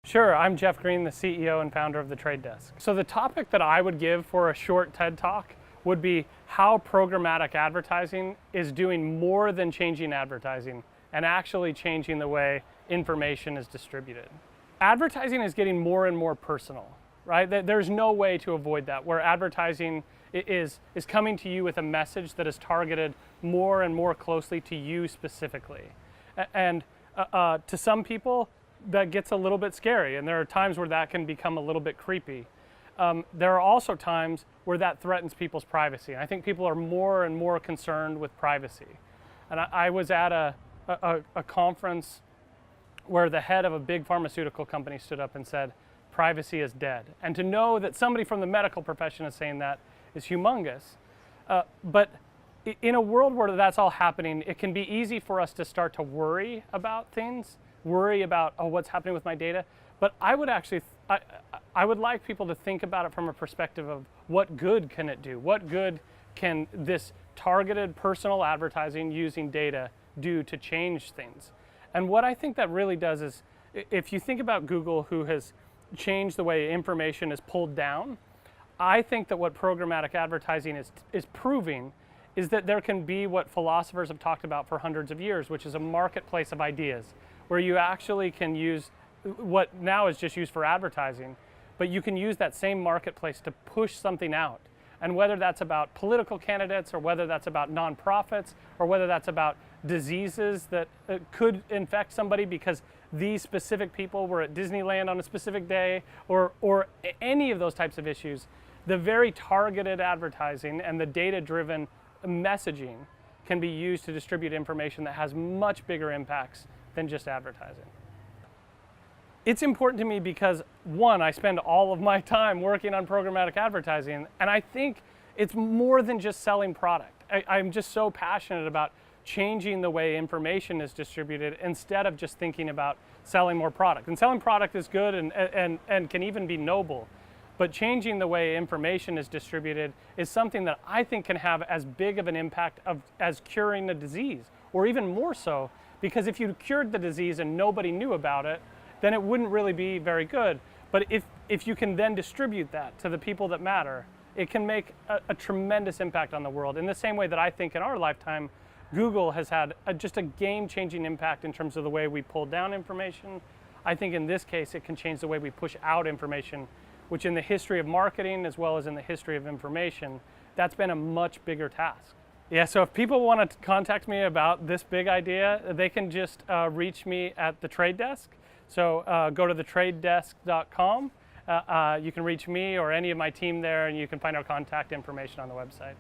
Sure, I'm Jeff Green, the CEO and founder of The Trade Desk. So the topic that I would give for a short TED Talk would be how programmatic advertising is doing more than changing advertising and actually changing the way information is distributed. Advertising is getting more and more personal, right? There's no way to avoid that, where advertising is coming to you with a message that is targeted more and more closely to you specifically. And to some people, that gets a little bit scary, and there are times where that can become a little bit creepy. There are also times where that threatens people's privacy. And I think people are more and more concerned with privacy. And I was at a conference where the head of a big pharmaceutical company stood up and said, privacy is dead. And to know that somebody from the medical profession is saying that is humongous. But in a world where that's all happening, it can be easy for us to start to worry about things, worry about, oh, what's happening with my data. But I would actually, I would like people to think about it from a perspective of what good can it do? What good can this targeted personal advertising using data do to change things? And what I think that really does is, if you think about Google, who has changed the way information is pulled down, I think that what programmatic advertising is proving is that there can be what philosophers have talked about for hundreds of years, which is a marketplace of ideas, where you actually can use what now is just used for advertising, but you can use that same marketplace to push something out. And whether that's about political candidates, or whether that's about nonprofits, or whether that's about diseases that could infect somebody because these specific people were at Disneyland on a specific day, or any of those types of issues, the very targeted advertising and the data-driven messaging can be used to distribute information that has much bigger impacts than just advertising. It's important to me because, one, I spend all of my time working on programmatic advertising, and I think it's more than just selling product. I'm just so passionate about changing the way information is distributed instead of just thinking about selling more product. And selling product is good and can even be noble, but changing the way information is distributed is something that I think can have as big of an impact as curing a disease, or even more so, because if you cured the disease and nobody knew about it, then it wouldn't really be very good. But if you can then distribute that to the people that matter, it can make a tremendous impact on the world. In the same way that I think in our lifetime, Google has had just a game-changing impact in terms of the way we pull down information. I think in this case, it can change the way we push out information, which in the history of marketing, as well as in the history of information, that's been a much bigger task. Yeah, so if people want to contact me about this big idea, they can just reach me at The Trade Desk. So go to thetradedesk.com. You can reach me or any of my team there, and you can find our contact information on the website.